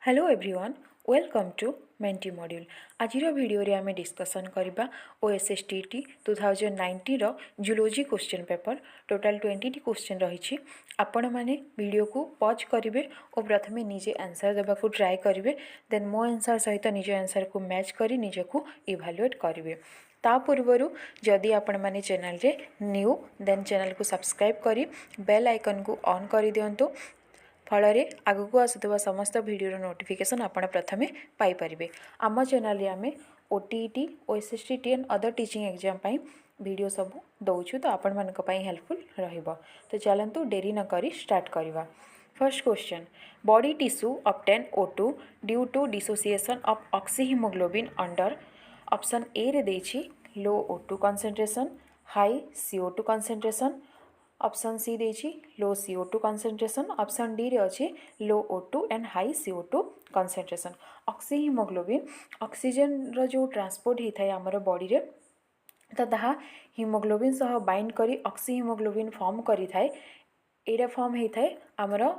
Hello everyone, welcome to mentee module. आज video रे आमे डिस्कसन करबा OSSTT 2019 रो zoology question paper. Total 20 question रही। आपण माने वीडियो को पॉज करेंगे और प्रथमे निजे आंसर देबा को ट्राई करेंगे, देन मो आंसर सहित निज आंसर को मैच करी निजे को इवैल्यूएट करेंगे। ता पूर्वरु जदि आपण माने चैनल रे न्यू देन चैनल को सब्सक्राइब करी बेल आइकन को ऑन कर दियंतु। फल आगक आसुवा समस्त भिडर नोटिफिकेशन आपण प्रथमे पाइपर। आम चैनल रे आमे OTET, OSSTT and other teaching exam pi video सब दौचु, तो आपण मानक पाई हेल्पफुल रहिबो। तो चलंतु देरी न करी स्टार्ट करवा। First question, body tissue obtain O2 due to dissociation of oxyhaemoglobin under option A रे देछि low O2 concentration, high CO2 concentration. Option C देछि low CO2 concentration. Option D रे अछि low O2 and high CO2 concentration. Oxyhaemoglobin oxygen रो जो transport होता है आमर बॉडी रे, तो ताहा हीमोग्लोबिन सह बाइंड करी ऑक्सीहीमोग्लोबिन फॉर्म करी थाए। एरा फॉर्म होता है आमर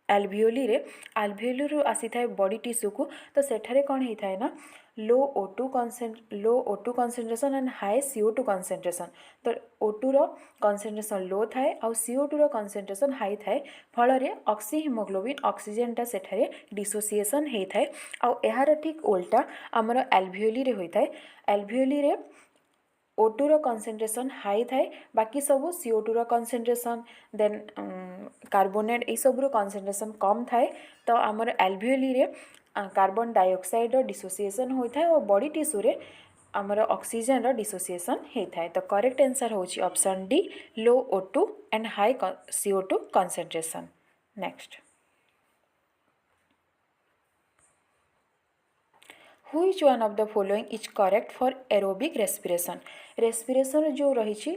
एल्वियोली रे। एल्वियोली रू आसी थाए बॉडी टिश्यू को, तो सेठारे कौन होता है ना लो O2 concentration and high CO2 concentration. तो O2 रो कंसंट्रेशन लो थाए आउ CO2 रो कंसंट्रेशन हाई थाए। फल रे ऑक्सीहीमोग्लोबिन ऑक्सीजनटा सेठारे डिसोसिएशन होता है। आउ एहार ठीक उल्टा आमर एल्वियोली रे होता है। एल्वियोली रे O2 रो कंसंट्रेशन हाई थाए, बाकी सब CO2 रो कंसंट्रेशन देन कार्बोनेट ये सब रो कंसंट्रेशन कम थाए। तो आमर एल्वियोली रे कार्बन डाइऑक्साइड रो डिसोसिएशन होता है और बॉडी टिश्यू रे आमर ऑक्सीजन रो डिसोसिएशन होता है। तो करेक्ट आंसर होची option D low O2 and high CO2 concentration. Next, Which one of the following is correct for aerobic respiration? Respiration जो रही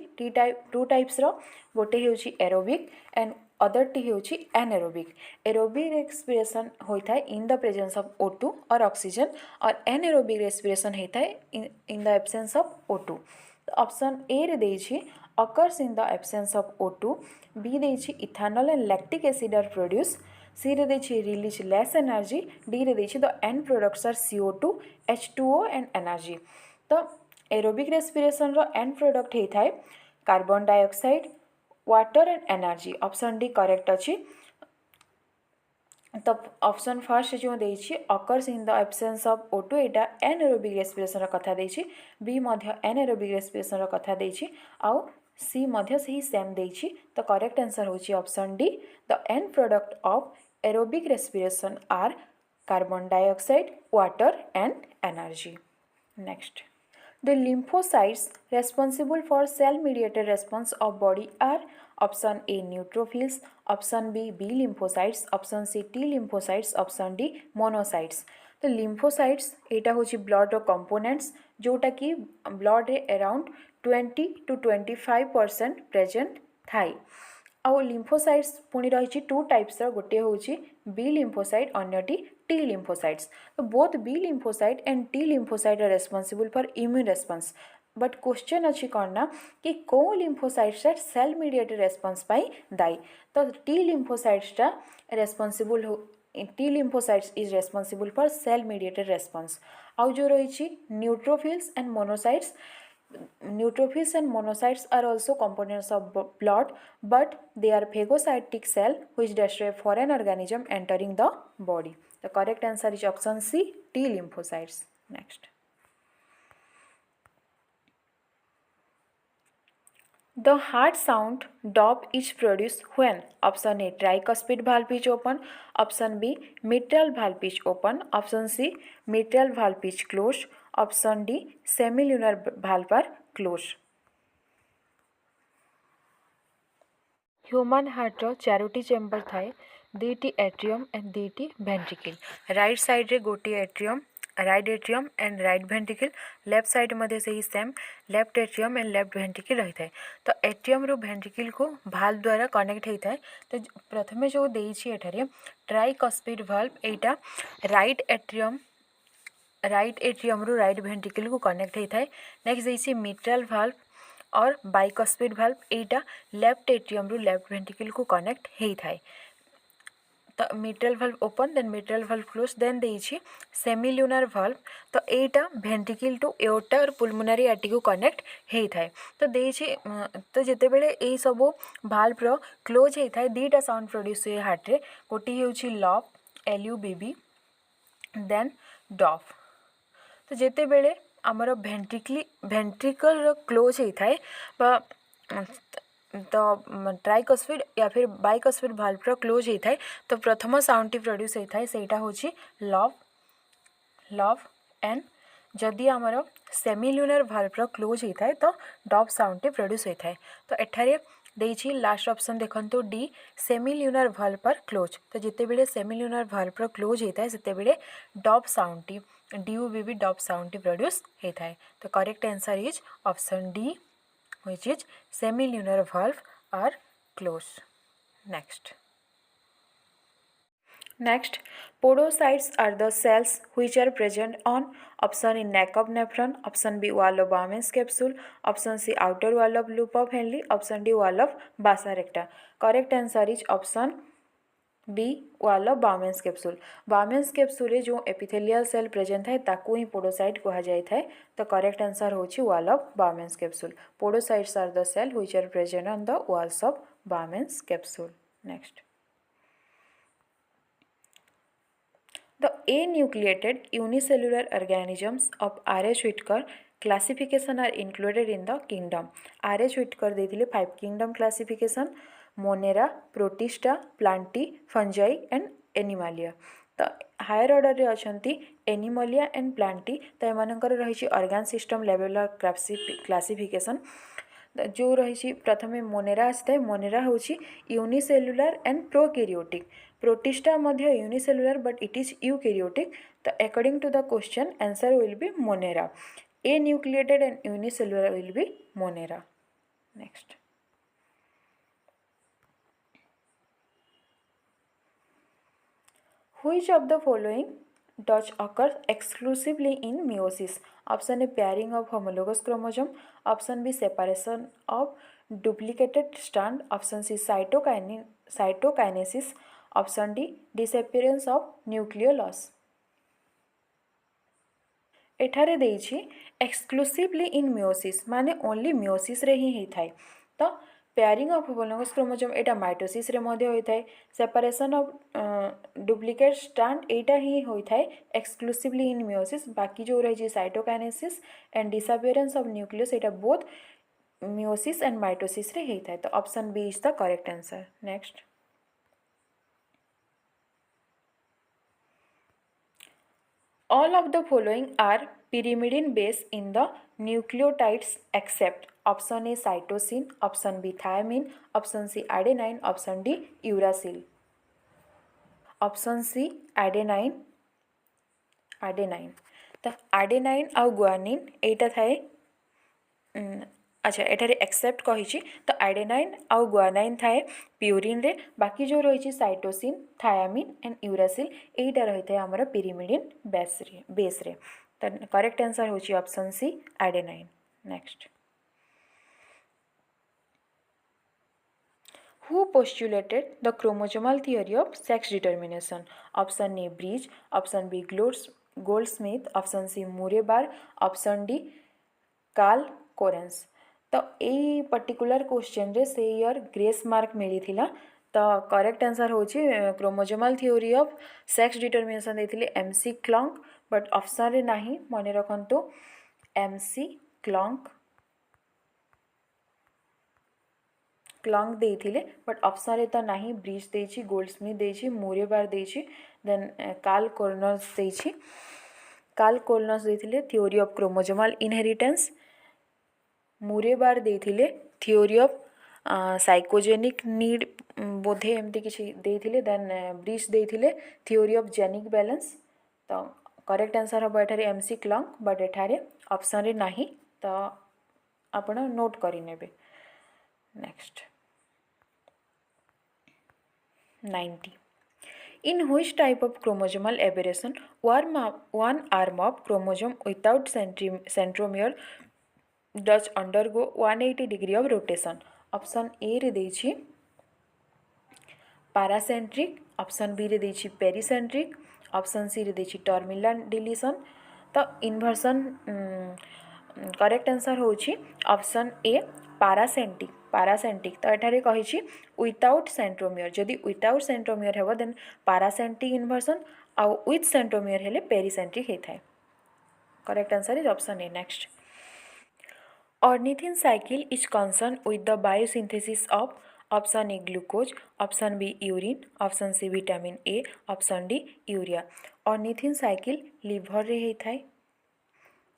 टू टाइप्स रो, गोटे होची एरोबिक एंड अदर टी होची एनएरोबिक। एरोबिक रेस्पिरेशन होता है in the presence of O2 और oxygen, और anaerobic respiration होता है in the absence of O2। Option A रे देछि occurs in the absence of O2, B देछि ethanol and lactic acid are produce, C रे देछि रिलीज लेस एनर्जी, डी रे देछि the end products are CO2, H2O and energy. तो aerobic respiration रो end product होता है carbon dioxide, water and energy. Option D correct अच्छी। तो ऑप्शन फर्स्ट जो देछि occurs in the absence of O2 Etah anaerobic respiration कथा देछि, बी मध्य एनएरोबिक रेस्पिरेशन कथा देछि, आउ सी मध्य सही सेम देछि। तो करेक्ट आंसर होछि option D the end product of aerobic respiration are carbon dioxide, water and energy. Next, the lymphocytes responsible for cell mediated response of body are option A neutrophils, option B lymphocytes, option C T lymphocytes, option D monocytes। तो lymphocytes एटा होची blood रो components जोटा कि blood रे around 20 to 25% present थाई। आउ lymphocytes पुणी रही two types, गोटे होची बी लिम्फोसाइट, अन्यटी टी लिम्फोसाइट्स। तो both B lymphocyte and T lymphocyte are responsible for immune response. But question अच्छी कौन ना कि कौ लिम्फोसाइट्स सेल मीडिएटेड रेस्पॉन्स पाई दायी। तो T lymphocytes responsible T lymphocytes is responsible for cell mediated response. आउ जो रही neutrophils and monocytes, neutrophils and monocytes are also components of blood, but they are phagocytic cell which destroy foreign organism entering the body. The correct answer is option C T lymphocytes. Next, the heart sound dop is produced when option A tricuspid valve is open, option B mitral valve is open, option C mitral valve is closed, option D semilunar valve are closed। Human heart रो चारोटी chamber थाए, दुईटी atrium and दुईटी ventricle. Right side रे गोटी atrium, right atrium and right ventricle, left side मध्य से ही same left atrium and left ventricle रही है। तो एट्रियम रू भेंट्रिकल को भाल्व द्वारा कनेक्ट होता है। तो प्रथमे जो देछि एठारे ट्राइकस्पिड भाल्व, एटा राइट एट्रियम रू राइट भेंट्रिकल को कनेक्ट होता है। नेक्स्ट देछि मिट्रल भाल्व और बाइकस्पिड भाल्व, एटा लेफ्ट एट्रियम रू लेफ्ट भेंट्रिकल को कनेक्ट होता है। तो mitral valve open then mitral valve close then देइछि सेमिल्यूनार valve तो एटा वेंट्रिकल टू एओर्टा और पुल्मोनारी आर्टरी को कनेक्ट हेई थाए तो देइछि तो जेते बेले एई सब valve रो क्लोज हेई थाए दीटा साउंड प्रोड्यूस हुए हार्ट रे गोटी हेउछि लव LUBB देन डफ तो जेते बेले आमर वेंट्रिकल क्लोज होता है तो ट्राइकस्फिड या फिर बाइकस्फिड भाल्व क्लोज होता है तो प्रथम साउंड टी प्रोड्यूस होता है सेटा होची लव लव एंड जदि आमर सेमिल्यूनार भाल्व क्लोज होता है तो डफ साउंड टी प्रोड्यूस होता है तो एठारे देइछि लास्ट ऑप्शन देखंतु डी सेमिल्यूनार भाल्व पर क्लोज तो जिते बेले सेमिल्यूनार भाल्व क्लोज होता है सेते बेले डफ साउंड टी DUBB डफ साउंड टी प्रोड्यूस होता है तो correct answer is option D which is semilunar valve are closed. Next, podocytes are the cells which are present on option in neck of nephron, option B wall of Bowman's capsule, option C outer wall of loop of Henle, option D wall of Bassa recta. Correct answer is option B wall of Bowman's capsule. Bowman's capsule जो epithelial cell present है ताकू ही podocyte कहा जाए तो correct answer होची wall of Bowman's capsule. Podocytes are the cell which are present on the walls of Bowman's capsule. Next. The anucleated unicellular organisms of R.H. Whitaker classification are included in the kingdom. R.H. Whitaker देथिले 5 kingdom classification Monera, Protista, Plantae, Fungi and Animalia. तो higher order रे अछंती Animalia and Plantae तो एमानकर रही organ system level classification जो रही प्रथमे Monera आसता है Monera होची यूनिसेलुलर एंड प्रोकैरियोटिक प्रोटिस्टा मध्य unicellular but it is eukaryotic तो according to the question answer will be Monera anucleated and unicellular will be Monera. Next. Which of the following does occur exclusively in meiosis? Option A pairing of homologous chromosome, option B separation of duplicated strand, option C cytokinesis, option D disappearance of nucleolus. एठारे देइछि exclusively in meiosis माने only meiosis रे ही थाए तो pairing of homologous chromosome Etah mitosis रे मध्य होता है separation of duplicate strand एटा ही होता है एक्सक्लूसिवली इन मियोसिस बाकी जो रही cytokinesis and disappearance of nucleus एटा बोथ मियोसिस एंड माइटोसिस रे होता है तो option B is the correct answer. Next. All of the following are pyrimidine base in the nucleotides except option A cytosine, option B thiamine, option C adenine, option D uracil. Option C adenine. तो adenine आउ guanine एटा थाए अच्छा एठारे accept कही तो आडेनाइन आउ guanine थाए purine रे बाकी जो रही साइटोसिन थायामिन एंड यूरासिल एटा रही है आमर पिरिमिडिन बेस रे तो करेक्ट आंसर होची option C adenine. Next. Who postulated the chromosomal theory of sex determination? Option A Bridge, option B Goldsmith, option C Murray-Bar, option D Carl Correns. तो यही particular question रे से year grace mark मिली थिला तो correct answer होची chromosomal theory of sex determination देथिले MC Clung but option रे नाही मने रखंतु MC क्लॉन्क देथिले बट ऑप्शन रे तो नाही ब्रिज देछि गोल्डस्मिथ देछि मुरेबार देछि देन कार्ल कोर्नस देथिले थ्योरी ऑफ क्रोमोसोमल इनहेरिटेंस मुरेबार देथिले थ्योरी ऑफ साइकोजेनिक नीड बोधे एमती किसी देथिले देन ब्रिज देथिले थ्योरी ऑफ जेनिक बैलेंस तो करेक्ट आंसर हम एठारे MC क्लॉन्क बट एठारे ऑप्शन रे नाही तो आपण नोट करि नेबे. Next. 90. In which type of chromosomal aberration one arm of chromosome without centromere does undergo 180 degree of rotation? Option A रे देछि पारासेंट्रिक, ऑप्शन बी रे देछि पेरिसेंट्रिक, ऑप्शन सी रे देछि टर्मिनल डिलीशन। तो इन्वर्सन करेक्ट आंसर होछि ऑप्शन ए पारासेंट्रिक। पारासेंट्रिक तो एठारे कहिछि विदाउट सेंट्रोमियर, जदि विदाउट सेंट्रोमियर हेबो देन पारासेंट्रिक इन्वर्सन, आउ विथ सेंट्रोमियर हेले पेरिसेंट्रिक हेथाय। Correct answer is option A. Next, ornithine cycle is concerned with the biosynthesis of option A glucose, option B urine, option C vitamin A, option D urea। ornithine cycle liver रे होता है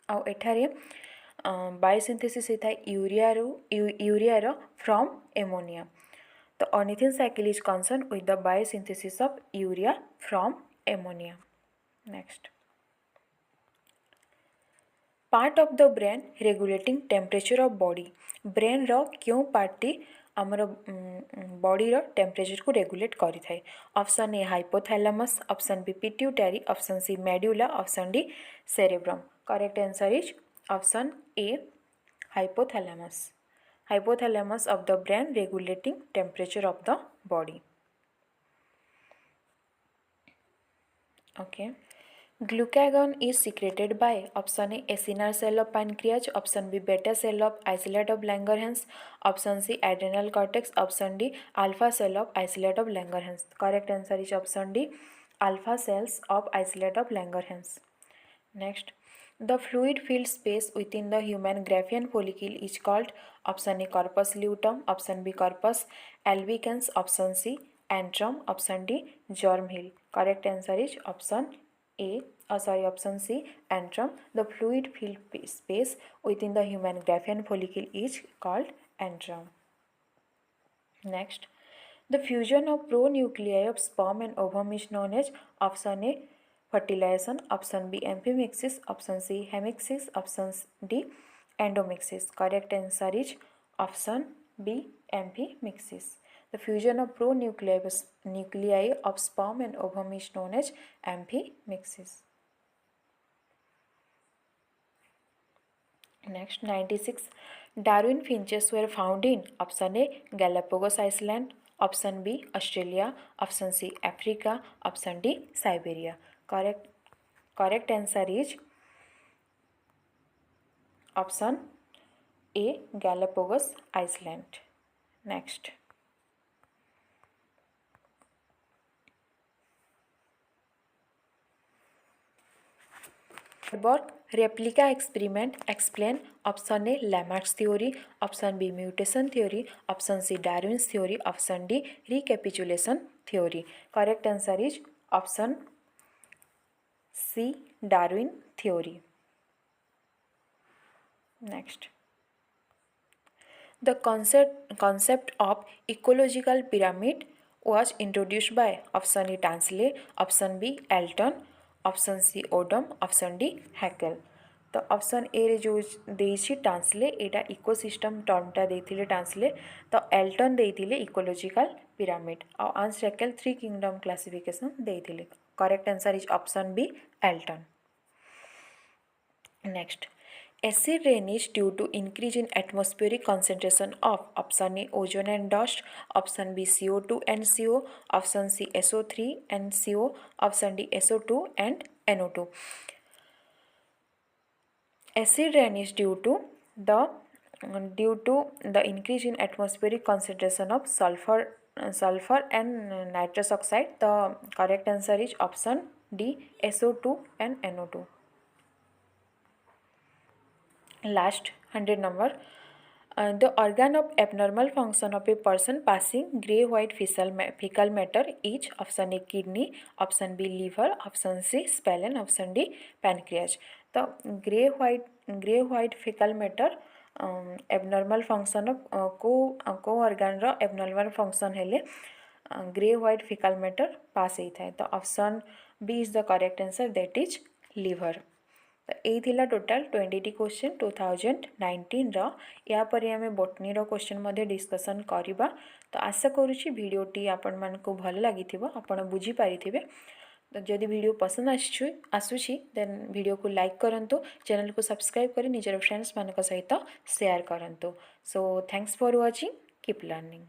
आउ एठारे biosynthesis होता है urea from ammonia. तो ornithine cycle is concerned with the biosynthesis of urea from ammonia। next, part of the brain regulating temperature of body. Brain रो क्यों पार्टी आमर बॉडी रो टेम्परेचर को रेगुलेट करि थाए। Option A hypothalamus, option B pituitary, option C medulla, option D cerebrum. Correct answer is option A hypothalamus. Hypothalamus of the brain regulating temperature of the body. okay, glucagon is secreted by option A acinar cell of pancreas, option B beta cell of isolate of Langerhans, option C adrenal cortex, option D alpha cell of isolate of Langerhans। correct answer is option D alpha cells of isolate of Langerhans। next, the fluid filled space within the human Graafian follicle is called option A corpus luteum, option B corpus albicans, option C antrum, option D germ hill। correct answer is option option C antrum। the fluid filled space within the human Graafian follicle is called antrum। next, the fusion of pronuclei of sperm and ovum is known as option A fertilization, option B amphimixis, option C hemixis, option D endomixis। correct answer is option B amphimixis। the fusion of pronuclei of sperm and ovum is known as amphimixis। next, 96, Darwin finches were found in option A Galapagos Island, option B Australia, option C Africa, option D Siberia। correct answer is option A Galapagos Island। next, Borg replica experiment explain option A Lamarck's theory, option B mutation theory, option C Darwin's theory, option D recapitulation theory। correct answer is option C Darwin theory। next, the concept of ecological pyramid was introduced by option A Tansley, option B Elton, option C Odum, option D Haeckel. तो option A रे जो देछि Tansley एटा ecosystem टर्मटा देथिले Tansley, तो Elton देथिले ecological pyramid और आंस Haeckel three kingdom classification देथिले। Correct answer is option B Elton. Next, acid rain is due to increase in atmospheric concentration of option A ozone and dust, option B CO2 and CO, option C SO3 and CO, option D SO2 and NO2। acid rain is due to the increase in atmospheric concentration of sulfur and nitrous oxide। the correct answer is option D SO2 and NO2। last 100 number, the organ of abnormal function of a person passing grey white fecal matter is option A kidney, option B liver, option C spleen, option D pancreas। तो grey white fecal matter abnormal function of को organ रो abnormal function हेले grey white fecal matter pass होता है। तो option B is the correct answer, that is liver। तो यही थिला total 20 question 2019 या पर आम बोटनी क्वेश्चन डिस्कसन करवा। तो आशा करुँची भिडटी आपण मानक भल लगी आपण बुझीपारि। तो जदि वीडियो पसंद आसूची देन वीडियो को लाइक करंतु, चैनल को सब्सक्राइब करी निजर फ्रेंड्स मानक सहित शेयर करंतु। So thanks for watching, keep learning.